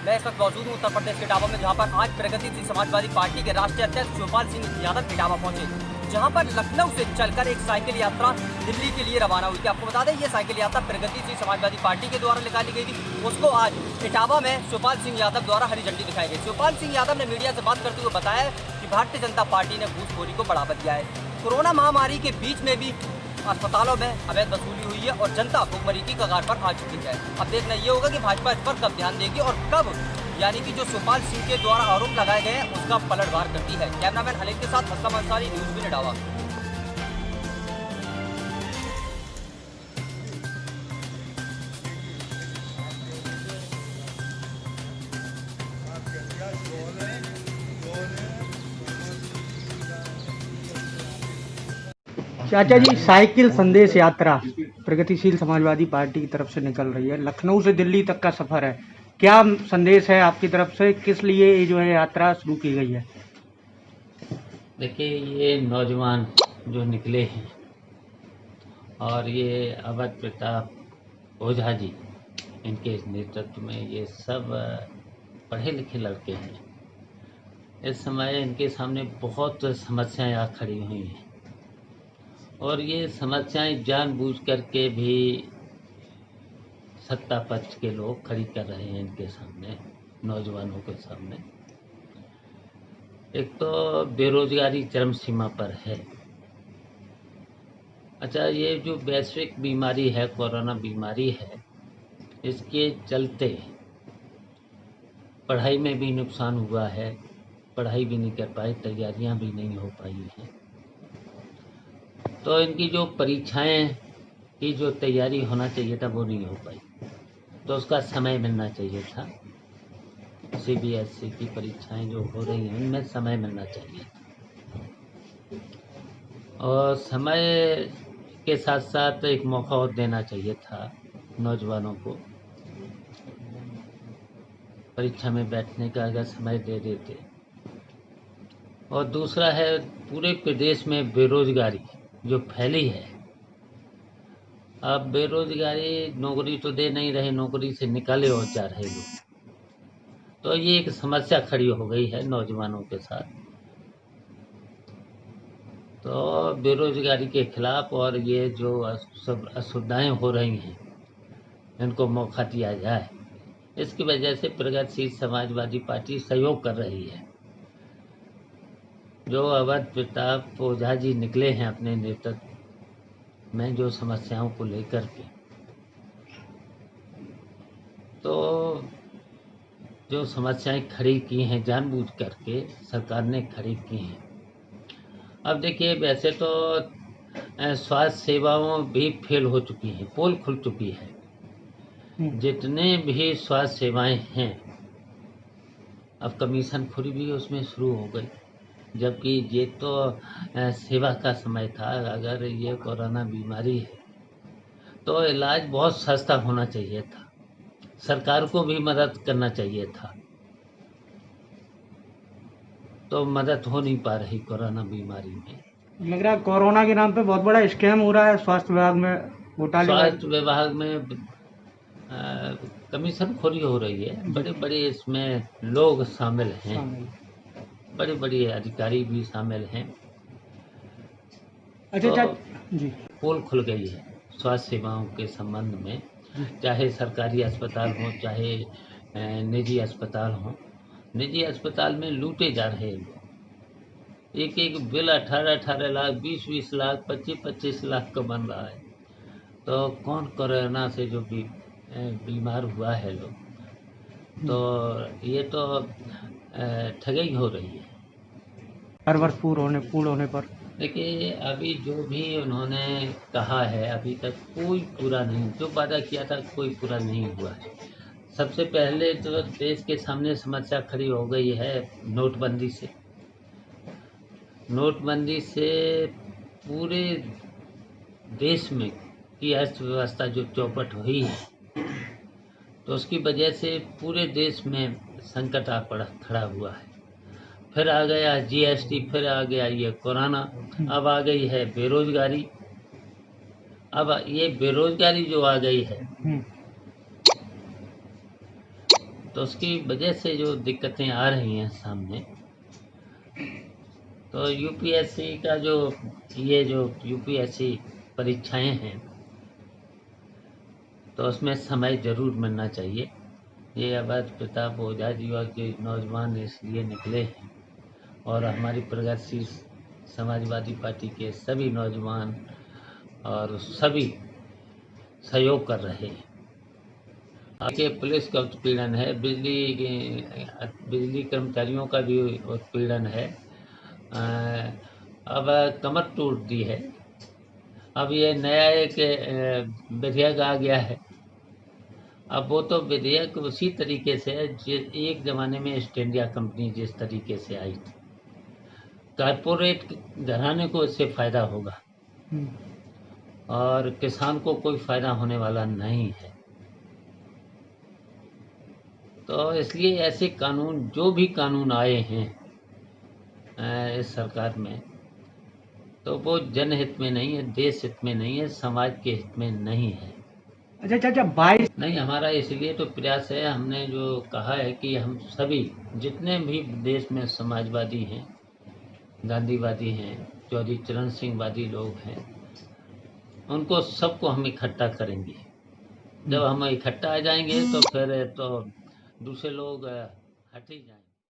मैं इस वक्त मौजूद हूँ उत्तर प्रदेश के इटावा में, जहाँ पर आज प्रगतिशील समाजवादी पार्टी के राष्ट्रीय अध्यक्ष शिवपाल सिंह यादव इटावा पहुंचे, जहाँ पर लखनऊ से चलकर एक साइकिल यात्रा दिल्ली के लिए रवाना हुई थी। आपको बता दें, ये साइकिल यात्रा प्रगतिशील समाजवादी पार्टी के द्वारा निकाली गई थी। उसको आज इटावा में शिवपाल सिंह यादव द्वारा हरी झंडी दिखाई गई। शिवपाल सिंह यादव ने मीडिया से बात करते हुए बताया कि भारतीय जनता पार्टी ने घूसखोरी को बढ़ावा दिया है। कोरोना महामारी के बीच में भी अस्पतालों में अवैध वसूली हुई है और जनता भुखमरी की कगार पर आ चुकी है। अब देखना ये होगा कि भाजपा इस पर कब ध्यान देगी और कब, यानी कि जो शिवपाल सिंह के द्वारा आरोप लगाए गए हैं उसका पलटवार करती है। कैमरामैन अनिल के साथ असलम अंसारी, न्यूज़ विन इटावा। चाचा जी, साइकिल संदेश यात्रा प्रगतिशील समाजवादी पार्टी की तरफ से निकल रही है। लखनऊ से दिल्ली तक का सफर है। क्या संदेश है आपकी तरफ से, किस लिए ये जो है यात्रा शुरू की गई है? देखिए, ये नौजवान जो निकले हैं और ये अवध प्रताप ओझा जी, इनके नेतृत्व में ये सब पढ़े लिखे लड़के हैं। इस समय इनके सामने बहुत समस्याएं आ खड़ी हुई हैं और ये समस्याएं जानबूझ करके भी सत्ता पक्ष के लोग खड़ी कर रहे हैं इनके सामने, नौजवानों के सामने। एक तो बेरोजगारी चरम सीमा पर है। अच्छा, ये जो वैश्विक बीमारी है, कोरोना बीमारी है, इसके चलते पढ़ाई में भी नुकसान हुआ है। पढ़ाई भी नहीं कर पाए, तैयारियां भी नहीं हो पाई हैं। तो इनकी जो परीक्षाएं की जो तैयारी होना चाहिए था वो नहीं हो पाई, तो उसका समय मिलना चाहिए था। CBSE की परीक्षाएं जो हो रही हैं उनमें समय मिलना चाहिए और समय के साथ साथ एक मौका और देना चाहिए था नौजवानों को। परीक्षा में बैठने का अगर समय दे देते। और दूसरा है, पूरे प्रदेश में बेरोजगारी जो फैली है। अब बेरोजगारी, नौकरी तो दे नहीं रहे, नौकरी से निकाले और जा रहे लोग, तो ये एक समस्या खड़ी हो गई है नौजवानों के साथ। तो बेरोजगारी के खिलाफ और ये जो सब असुविधाएं हो रही हैं, इनको मौका दिया जाए। इसकी वजह से प्रगतिशील समाजवादी पार्टी सहयोग कर रही है। जो अवध प्रताप ओझा जी निकले हैं अपने नेतृत्व में जो समस्याओं को लेकर के, तो जो समस्याएं खड़ी की हैं जानबूझ करके सरकार ने खड़ी की हैं। अब देखिए, वैसे तो स्वास्थ्य सेवाओं भी फेल हो चुकी हैं, पोल खुल चुकी है। जितने भी स्वास्थ्य सेवाएं हैं, अब कमीशन खोरी भी उसमें शुरू हो गई, जबकि ये तो सेवा का समय था। अगर ये कोरोना बीमारी है तो इलाज बहुत सस्ता होना चाहिए था, सरकार को भी मदद करना चाहिए था, तो मदद हो नहीं पा रही कोरोना बीमारी में। लग रहा है कोरोना के नाम पे बहुत बड़ा स्कैम हो रहा है स्वास्थ्य विभाग में, घोटाले। स्वास्थ्य विभाग में कमीशन खोरी हो रही है। बड़े बड़े इसमें लोग शामिल हैं, बड़े बड़े अधिकारी भी शामिल हैं। अच्छा तो जी, पोल खुल गई है स्वास्थ्य सेवाओं के संबंध में, चाहे सरकारी अस्पताल हो चाहे निजी अस्पताल हो। निजी अस्पताल में लूटे जा रहे हैं लोग। एक एक बिल 18-18 लाख, 20-20 लाख, 25-25 लाख का बन रहा है। तो कौन कोरोना से जो भी बीमार हुआ है लोग, तो ये तो ठगी हो रही है। हर वर्ष पूर्ण होने पर देखिए, अभी जो भी उन्होंने कहा है अभी तक कोई पूरा नहीं, जो वादा किया था कोई पूरा नहीं हुआ है। सबसे पहले तो देश के सामने समस्या खड़ी हो गई है नोटबंदी से। नोटबंदी से पूरे देश में की अर्थव्यवस्था जो चौपट हुई है, तो उसकी वजह से पूरे देश में संकट आ पड़ा खड़ा हुआ है। फिर आ गया GST, फिर आ गया ये कोरोना, अब आ गई है बेरोजगारी। अब ये बेरोजगारी जो आ गई है, तो उसकी वजह से जो दिक्कतें आ रही हैं सामने, तो यूपीएससी का जो यूपीएससी परीक्षाएं हैं, तो उसमें समय ज़रूर मिलना चाहिए। ये अवध प्रताप ओझा जी और के नौजवान इसलिए निकले हैं, और हमारी प्रगतिशील समाजवादी पार्टी के सभी नौजवान और सभी सहयोग कर रहे हैं। आगे पुलिस का उत्पीड़न है, बिजली कर्मचारियों का भी उत्पीड़न है। अब कमर टूट दी है। अब ये नया एक विधेयक आ गया है। अब वो तो विधेयक उसी तरीके से है एक ज़माने में ईस्ट इंडिया कंपनी जिस तरीके से आई थी। कारपोरेट घराने को इससे फ़ायदा होगा और किसान को कोई फ़ायदा होने वाला नहीं है। तो इसलिए ऐसे कानून, जो भी कानून आए हैं इस सरकार में, तो वो जनहित में नहीं है, देश हित में नहीं है, समाज के हित में नहीं है। अच्छा चाचा, 22 नहीं, हमारा इसलिए तो प्रयास है, हमने जो कहा है कि हम सभी जितने भी देश में समाजवादी हैं, गांधीवादी हैं, चौधरी चरण सिंह वादी लोग हैं, उनको सबको हम इकट्ठा करेंगे। जब हम इकट्ठा आ जाएंगे तो फिर तो दूसरे लोग हट ही जाएंगे।